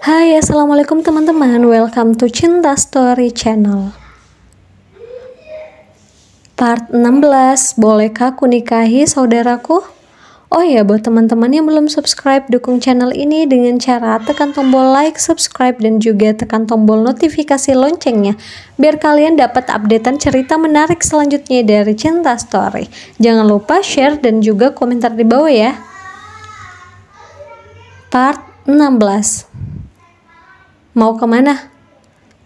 Hai, assalamualaikum teman-teman. Welcome to Cinta Story Channel. Part 16, bolehkah ku nikahi saudaraku? Oh ya, buat teman-teman yang belum subscribe, dukung channel ini dengan cara tekan tombol like, subscribe, dan juga tekan tombol notifikasi loncengnya, biar kalian dapat updatean cerita menarik selanjutnya dari Cinta Story. Jangan lupa share dan juga komentar di bawah ya. Part 16. Mau kemana?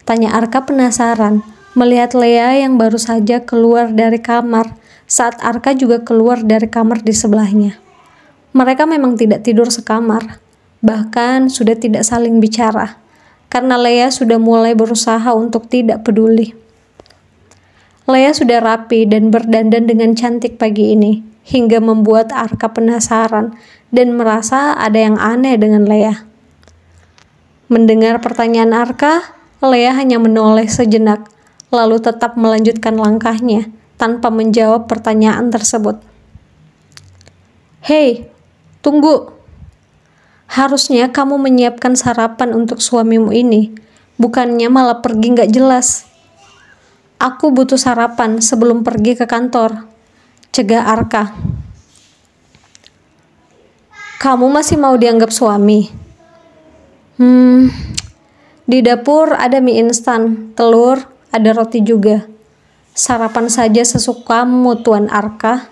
Tanya Arka penasaran, melihat Lea yang baru saja keluar dari kamar, saat Arka juga keluar dari kamar di sebelahnya. Mereka memang tidak tidur sekamar, bahkan sudah tidak saling bicara, karena Lea sudah mulai berusaha untuk tidak peduli. Lea sudah rapi dan berdandan dengan cantik pagi ini, hingga membuat Arka penasaran dan merasa ada yang aneh dengan Lea. Mendengar pertanyaan Arka, Lea hanya menoleh sejenak, lalu tetap melanjutkan langkahnya tanpa menjawab pertanyaan tersebut. Hei, tunggu. Harusnya kamu menyiapkan sarapan untuk suamimu ini, bukannya malah pergi nggak jelas. Aku butuh sarapan sebelum pergi ke kantor, cegah Arka. Kamu masih mau dianggap suami? Di dapur ada mie instan, telur, ada roti juga. Sarapan saja sesukamu, Tuan Arka.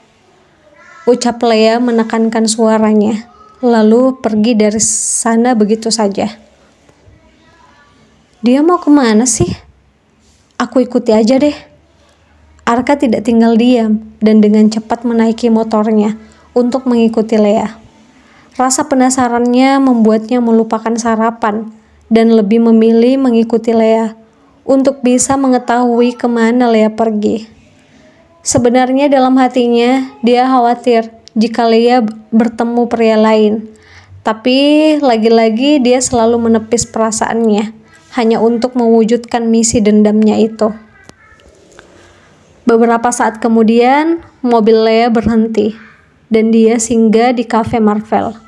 Ucap Lea menekankan suaranya, lalu pergi dari sana begitu saja. Dia mau kemana sih? Aku ikuti aja deh. Arka tidak tinggal diam dan dengan cepat menaiki motornya untuk mengikuti Lea. Rasa penasarannya membuatnya melupakan sarapan dan lebih memilih mengikuti Lea untuk bisa mengetahui kemana Lea pergi. Sebenarnya dalam hatinya dia khawatir jika Lea bertemu pria lain, tapi lagi-lagi dia selalu menepis perasaannya hanya untuk mewujudkan misi dendamnya itu. Beberapa saat kemudian, mobil Lea berhenti dan dia singgah di kafe Marvel.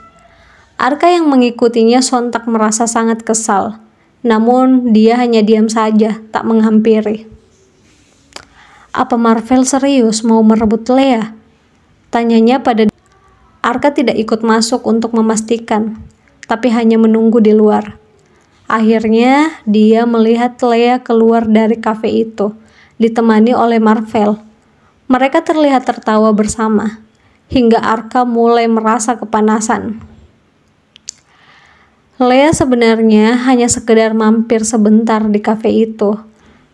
Arka yang mengikutinya sontak merasa sangat kesal, namun dia hanya diam saja, tak menghampiri. Apa Marvel serius mau merebut Lea? Tanyanya pada Arka tidak ikut masuk untuk memastikan, tapi hanya menunggu di luar. Akhirnya dia melihat Lea keluar dari kafe itu, ditemani oleh Marvel. Mereka terlihat tertawa bersama, hingga Arka mulai merasa kepanasan. Lea sebenarnya hanya sekedar mampir sebentar di kafe itu,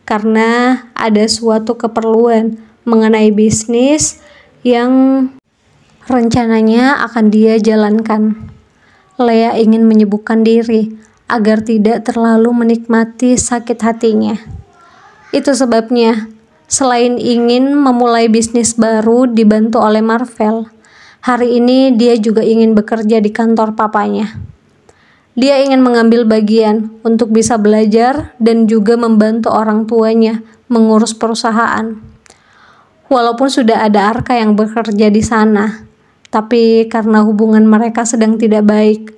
karena ada suatu keperluan mengenai bisnis yang rencananya akan dia jalankan. Lea ingin menyibukkan diri agar tidak terlalu menikmati sakit hatinya. Itu sebabnya, selain ingin memulai bisnis baru dibantu oleh Marvel, hari ini dia juga ingin bekerja di kantor papanya. Dia ingin mengambil bagian untuk bisa belajar dan juga membantu orang tuanya mengurus perusahaan. Walaupun sudah ada Arka yang bekerja di sana, tapi karena hubungan mereka sedang tidak baik,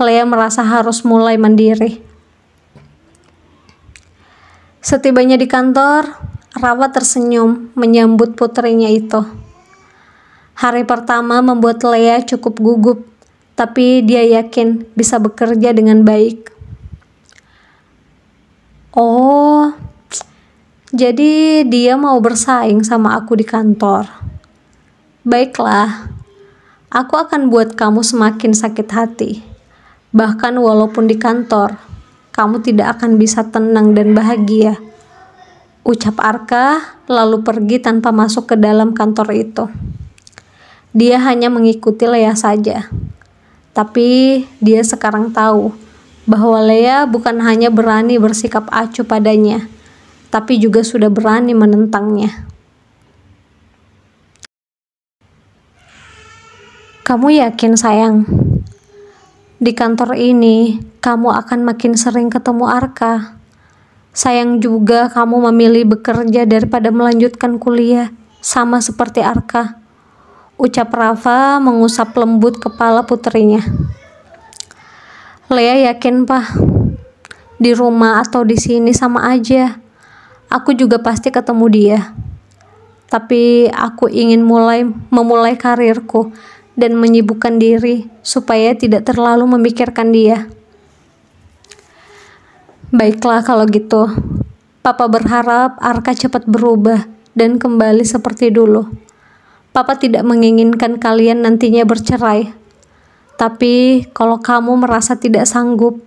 Lea merasa harus mulai mandiri. Setibanya di kantor, Rawa tersenyum menyambut putrinya itu. Hari pertama membuat Lea cukup gugup, tapi dia yakin bisa bekerja dengan baik. Oh, jadi dia mau bersaing sama aku di kantor. Baiklah, aku akan buat kamu semakin sakit hati. Bahkan walaupun di kantor, kamu tidak akan bisa tenang dan bahagia. Ucap Arka lalu pergi tanpa masuk ke dalam kantor itu. Dia hanya mengikuti Lea saja. Tapi dia sekarang tahu bahwa Lea bukan hanya berani bersikap acuh padanya, tapi juga sudah berani menentangnya. Kamu yakin sayang? Di kantor ini, kamu akan makin sering ketemu Arka. Sayang juga kamu memilih bekerja daripada melanjutkan kuliah, sama seperti Arka. Ucap Rafa mengusap lembut kepala putrinya. Lea yakin, Pak. Di rumah atau di sini sama aja. Aku juga pasti ketemu dia. Tapi aku ingin memulai karirku dan menyibukkan diri supaya tidak terlalu memikirkan dia. Baiklah kalau gitu. Papa berharap Arka cepat berubah dan kembali seperti dulu. Papa tidak menginginkan kalian nantinya bercerai. Tapi kalau kamu merasa tidak sanggup,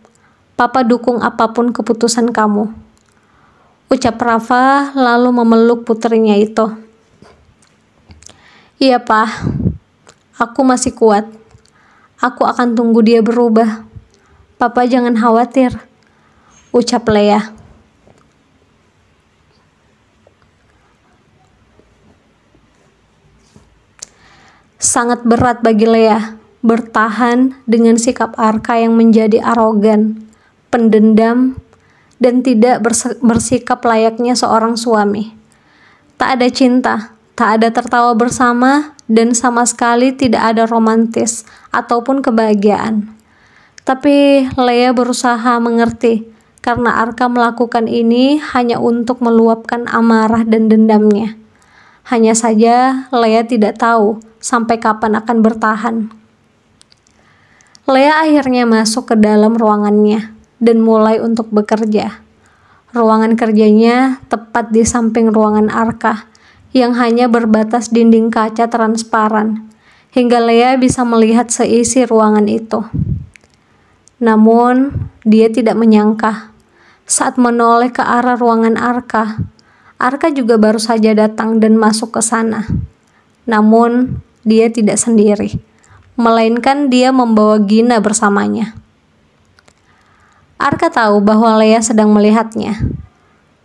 Papa dukung apapun keputusan kamu. Ucap Rafa lalu memeluk putrinya itu. Iya, Pak. Aku masih kuat. Aku akan tunggu dia berubah. Papa jangan khawatir, ucap Lea. Sangat berat bagi Lea bertahan dengan sikap Arka yang menjadi arogan, pendendam, dan tidak bersikap layaknya seorang suami. Tak ada cinta, tak ada tertawa bersama, dan sama sekali tidak ada romantis ataupun kebahagiaan. Tapi Lea berusaha mengerti karena Arka melakukan ini hanya untuk meluapkan amarah dan dendamnya. Hanya saja Lea tidak tahu sampai kapan akan bertahan. Lea akhirnya masuk ke dalam ruangannya dan mulai untuk bekerja. Ruangan kerjanya tepat di samping ruangan Arka yang hanya berbatas dinding kaca transparan, hingga Lea bisa melihat seisi ruangan itu. Namun, dia tidak menyangka saat menoleh ke arah ruangan Arka, Arka juga baru saja datang dan masuk ke sana. Namun, dia tidak sendiri, melainkan dia membawa Gina bersamanya. Arka tahu bahwa Lea sedang melihatnya.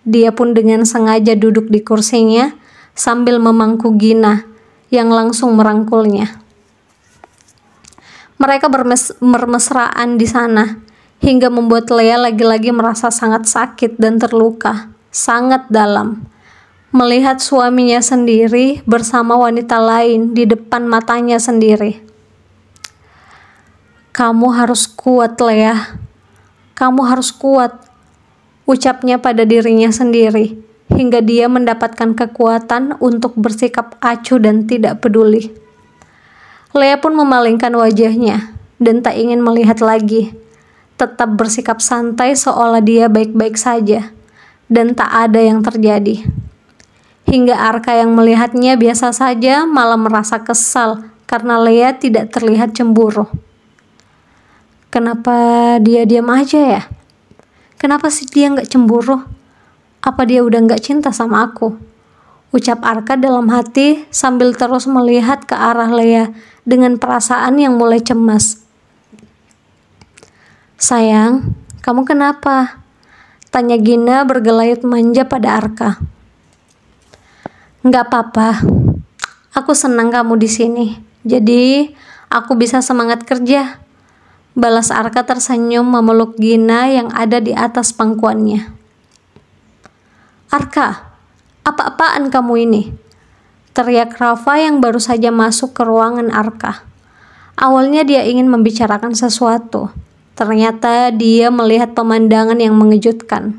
Dia pun dengan sengaja duduk di kursinya sambil memangku Gina yang langsung merangkulnya. Mereka bermesraan di sana hingga membuat Lea lagi-lagi merasa sangat sakit dan terluka, sangat dalam. Melihat suaminya sendiri bersama wanita lain di depan matanya sendiri. Kamu harus kuat, Lea. Kamu harus kuat, ucapnya pada dirinya sendiri, hingga dia mendapatkan kekuatan untuk bersikap acuh dan tidak peduli. Lea pun memalingkan wajahnya dan tak ingin melihat lagi, tetap bersikap santai seolah dia baik-baik saja, dan tak ada yang terjadi. Hingga Arka yang melihatnya biasa saja malah merasa kesal karena Lea tidak terlihat cemburu. Kenapa dia diam aja ya? Kenapa sih dia nggak cemburu? Apa dia udah nggak cinta sama aku? Ucap Arka dalam hati sambil terus melihat ke arah Lea dengan perasaan yang mulai cemas. Sayang, kamu kenapa? Tanya Gina bergelayut manja pada Arka. Nggak apa-apa, aku senang kamu di sini, jadi aku bisa semangat kerja. Balas Arka tersenyum memeluk Gina yang ada di atas pangkuannya. Arka, apa-apaan kamu ini? Teriak Rafa yang baru saja masuk ke ruangan Arka. Awalnya dia ingin membicarakan sesuatu. Ternyata dia melihat pemandangan yang mengejutkan.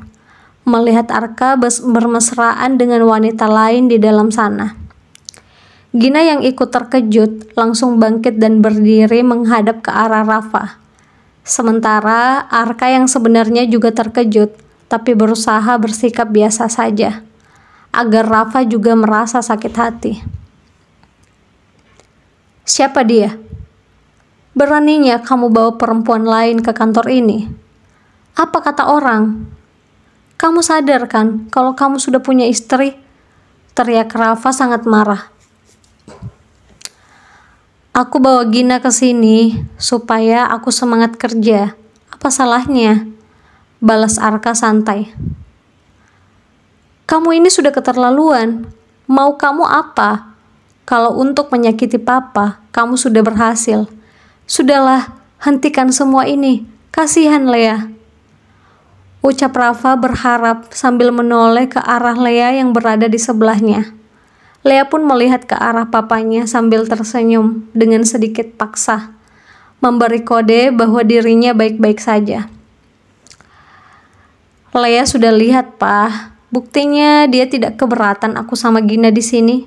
Melihat Arka bermesraan dengan wanita lain di dalam sana. Gina yang ikut terkejut langsung bangkit dan berdiri menghadap ke arah Rafa. Sementara Arka yang sebenarnya juga terkejut, tapi berusaha bersikap biasa saja, agar Rafa juga merasa sakit hati. Siapa dia? Beraninya kamu bawa perempuan lain ke kantor ini? Apa kata orang? Kamu sadar kan kalau kamu sudah punya istri? Teriak Rafa sangat marah. Aku bawa Gina ke sini supaya aku semangat kerja. Apa salahnya? Balas Arka santai. Kamu ini sudah keterlaluan. Mau kamu apa? Kalau untuk menyakiti papa, kamu sudah berhasil. Sudahlah, hentikan semua ini. Kasihan Lea. Ucap Rafa berharap sambil menoleh ke arah Lea yang berada di sebelahnya. Lea pun melihat ke arah papanya sambil tersenyum dengan sedikit paksa. memberi kode bahwa dirinya baik-baik saja. Lea sudah lihat, Pak. Buktinya dia tidak keberatan aku sama Gina di sini.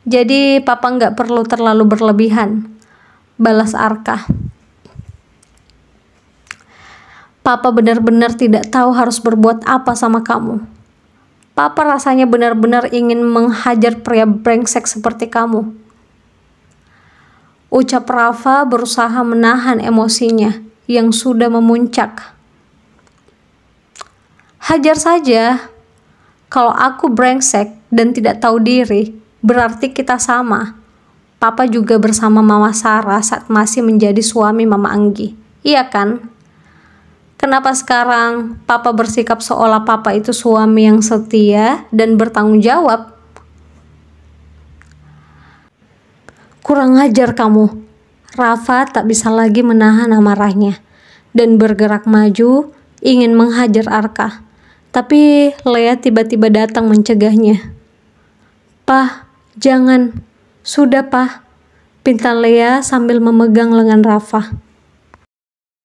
Jadi papa nggak perlu terlalu berlebihan, balas Arka. Papa benar-benar tidak tahu harus berbuat apa sama kamu. Papa rasanya benar-benar ingin menghajar pria brengsek seperti kamu. Ucap Rafa berusaha menahan emosinya yang sudah memuncak. Hajar saja. Kalau aku brengsek dan tidak tahu diri, berarti kita sama. Papa juga bersama Mama Sarah saat masih menjadi suami Mama Anggi. Iya kan? Kenapa sekarang Papa bersikap seolah Papa itu suami yang setia dan bertanggung jawab? Kurang ajar kamu. Rafa tak bisa lagi menahan amarahnya dan bergerak maju ingin menghajar Arka. Tapi Lea tiba-tiba datang mencegahnya. "Pah, jangan. Sudah, Pah," pinta Lea sambil memegang lengan Rafa.